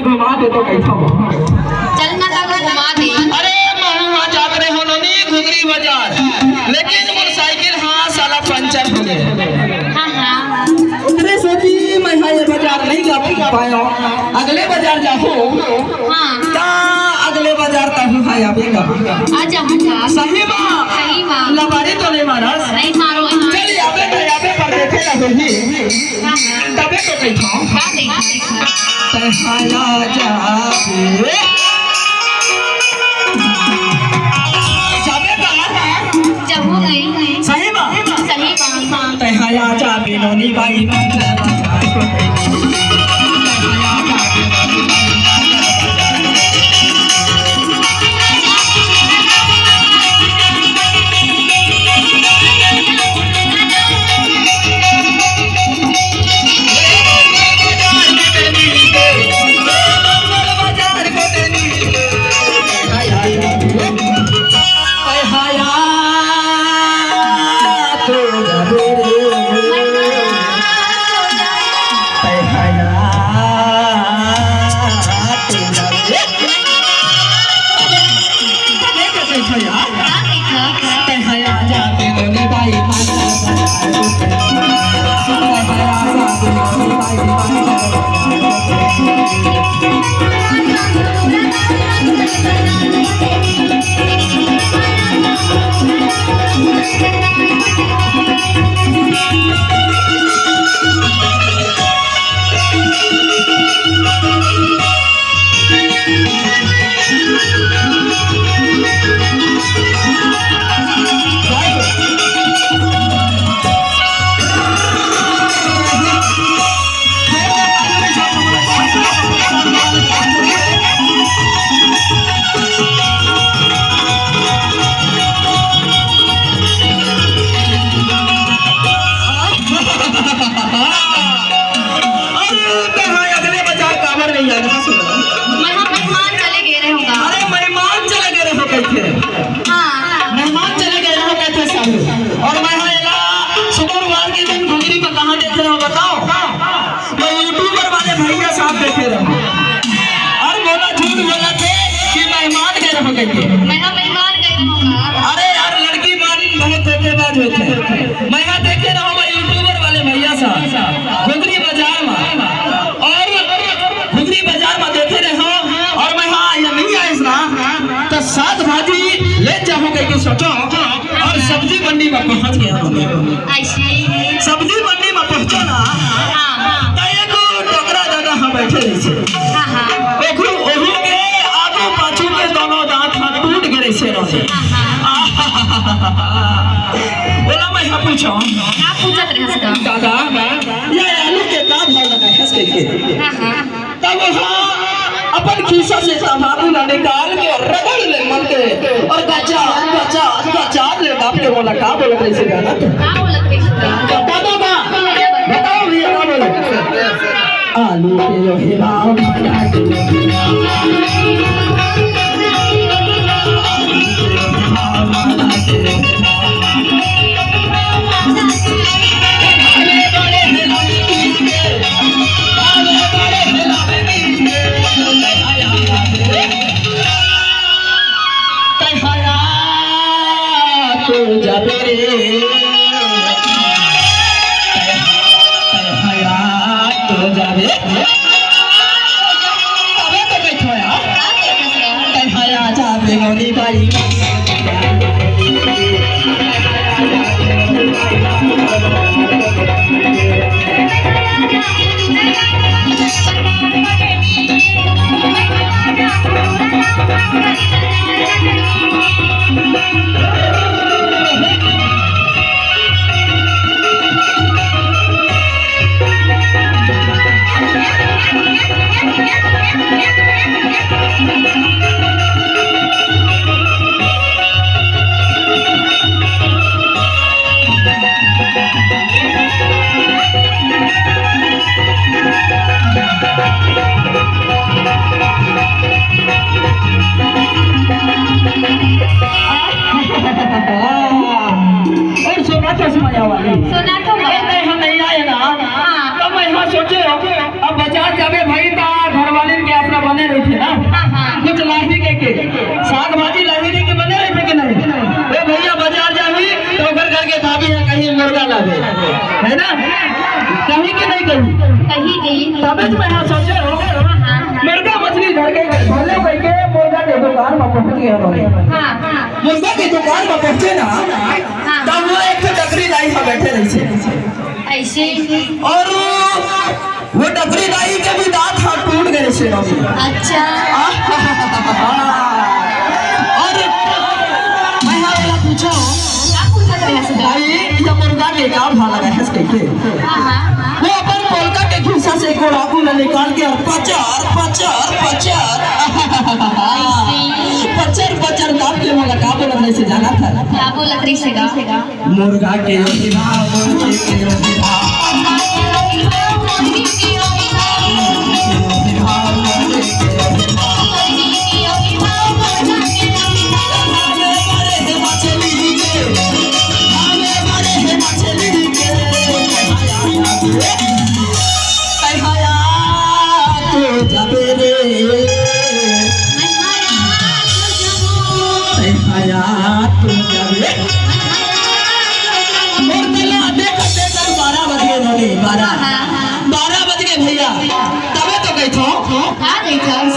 घुमा दे तो कैसा हो चलना तो घुमा दे। अरे महुआ जात रहे हो ननी घुगरी बाजार लेकिन मोटरसाइकिल हाँ साला पंचर हो गए। हाँ हाँ उतरे सोची मैं हाँ ये बाजार नहीं जा पाया अगले बाजार जाओ हाँ ता अगले बाजार तक हाँ आवेगा आजा मुझा सही बात सही बात लबारी तो नहीं मारा नहीं मारो यहाँ चलिए आवे पर देखे ना होगी हाँ हाँ तबे तो कहीं था क्या देखा तहाया जावे जावे बाहर जब हो गई सही बात सही बात हाँ तहाया जावे नोनी बाई अरे यार लड़की बहुत धोखेबाज होते मैं यहाँ देखे रहा हूँ यूट्यूबर वाले भैया साहब घुगरी बाजार में और घुगरी बाजार में देखे रहे हो और मैं हाँ ये नहीं आए ना तो सात भाजी ले जाऊँ कहीं सोचो और सब्जी मंडी में पहुँच गया सब्जी मंडी में पहुँचो ना तो एक टोकरा जगह हम बैठे रहे बोला मैं हाँ पूछो क्या पूछत रहे दादा ये आलू के दाम भाव लगा है इसके तब हाँ अपन खीसा से तंबाकू ना निकाल के रगड़ ले मन के और गचा गचा गचा ले बाप के बोला का बोला कैसे गाना क्या बोलत है दादा बताओ ये क्या बोला आलू के जो हिलाओ माया साग भाजी लहरी के बने रहे थे कि नहीं? ए भैया बाजार जावी तो घर करके भाभी है कहीं मुर्गा लावे, है ना? कहीं कि नहीं कहीं? कहीं गई। तबे तो मैं यहाँ सोचे हो मुर्गा मछली घर के भले करके मुर्गा के दुकान में पहुंच गए हम। हाँ। मुर्गा की दुकान में पहुंचे ना तब वो एक टकरी दाई में बैठे रही से ऐसे। और वो टकरी दाई के भी दांत हाथ टूट गए से। अच्छा। और मैं यहाँ पूछो क्या पूछत रहे से? भाई जब मुर्गा के क्या भाव लगा है इसके वो अपन पोलका के खिस्सा से कोड़ाकू में निकाल के और पचर पचर पचर पचर पचर दाब के वाला का बोल रहे से जाना था। क्या बोलत रही से? मुर्गा के योगी भाव मुर्गे के योगी भाव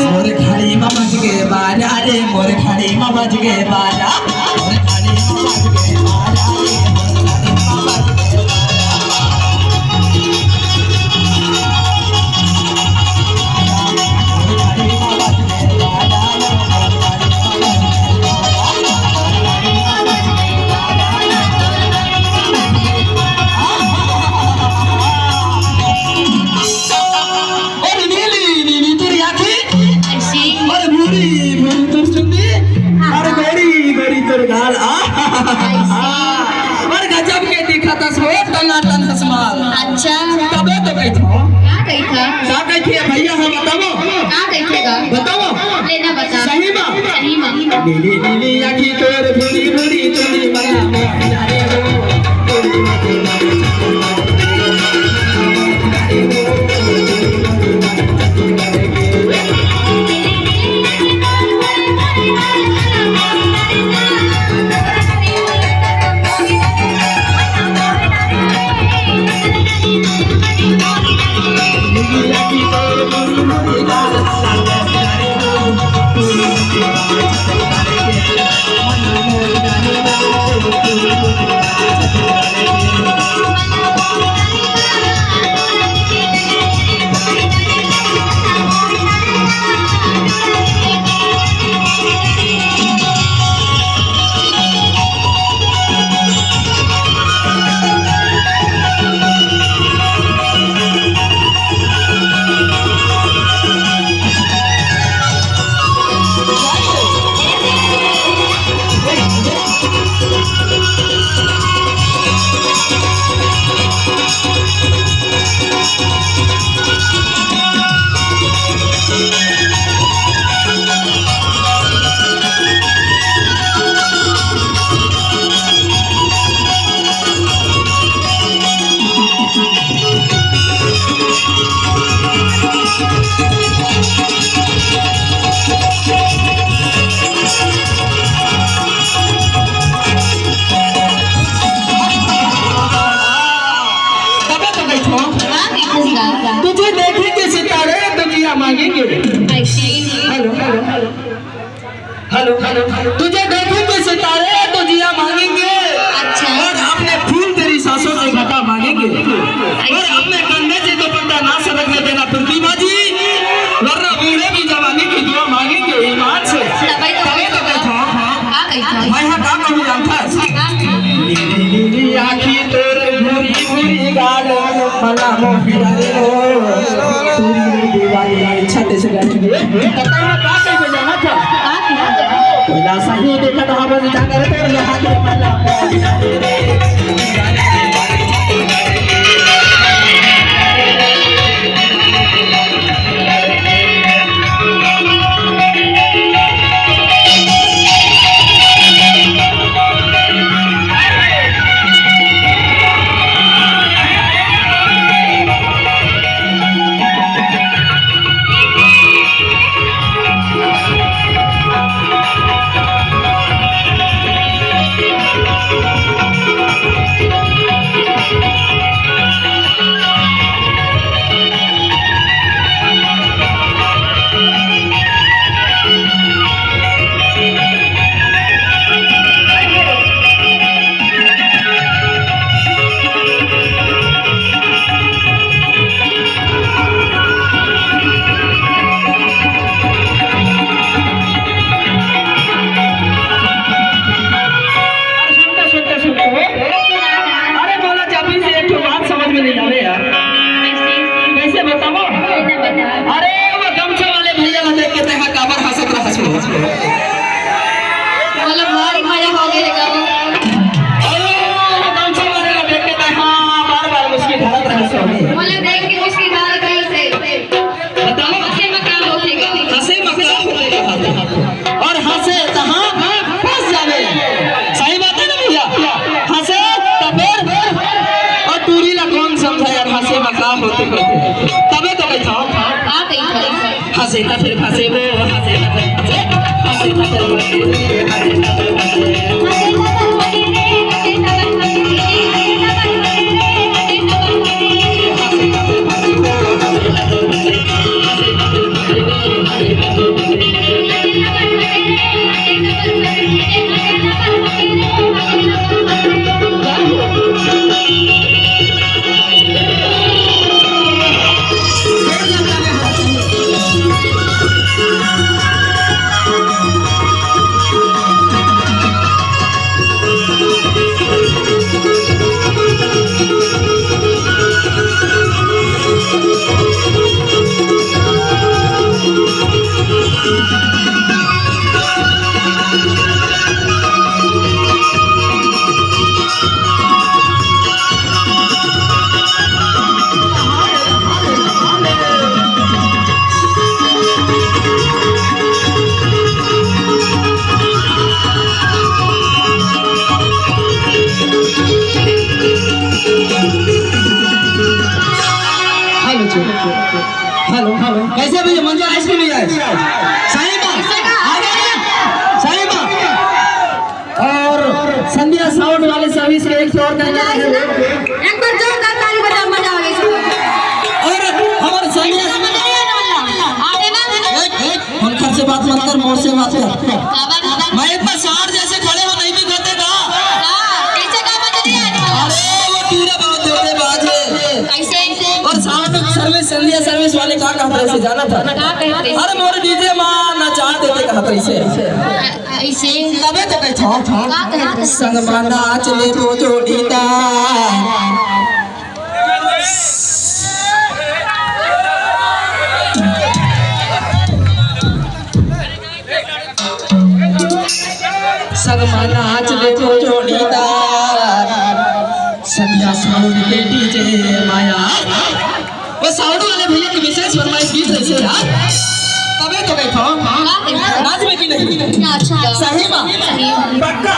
मोर खाड़ी में बज गए बाजा रे मोर खाड़ी में बज गए बाजा मोर खाड़ी में बज गए बाजा रे मोर खाड़ी में बज गए और गजब के दिखा था सो टनाटन हसमाल। अच्छा। तबे तो कही था क्या कही था? क्या कही थी भैया हम बताओ क्या कही थेगा? बताओ लेना बता। सही बा सही मां। नीली नीली आँखी तोर भूरी भूरी तुली मना मोहिया रे वो तुली मना तुझे देखेंगे सितारे दुनिया मांगेंगे। हेलो हेलो हेलो हेलो तुझे देखेंगे सितारे दुनिया मांगेंगे। अच्छा। और अपने फूल तेरी सांसों से घटा मांगेंगे और अपने कंधे से दुपट्टा ना सरकने देना प्रतिभा जी वरना बूढ़े की जवानी की दुआ मांगेंगे ईमान से। तभी तो बैठा मैं यहाँ काम कहूँ जानता नीली नीली आँखी तोरे भूरी भूरी गाल मला मोहिया रे तूरी दीवानी छत से गाएंगे पता है कहाँ कहीं जाना था कोयला सही देखा तो हम जा कर तो यहाँ के मला हंसे ना फिर फंसे वो हंसे ना फिर फंसे हंसे ना फिर फंसे हंसे ना फिर फंसे हेलो हेलो कैसे भैया मंजूर आइसक्रीम ले आए साहिबा साहिबा और संध्या साउंड वाले सर्विस के एक और कहना है एक बार जोरदार ताली बजा मजा आ गई और हमारे संध्या उनकर से बात मत कर मोर से बात कर मैं इतना सार जैसे खड़े हो नहीं भी करते का अरे वो पूरा बहुत देते बाजे और साउंड सर्विस संध्या सर्विस वाले का कहते से जाना था अरे मोर डीजे मां नचा देते कहते ऐसे तबे तो कहता संग माना चले तो जोड़ीदा संग माना चले तो जोड़ीदा संध्या साउंड के डीजे माया वो साउंड वाले भैया की विशेष फरमाइश गीत है इसे यार तबे तो कहता नाच में की नहीं अच्छा सही बात पक्का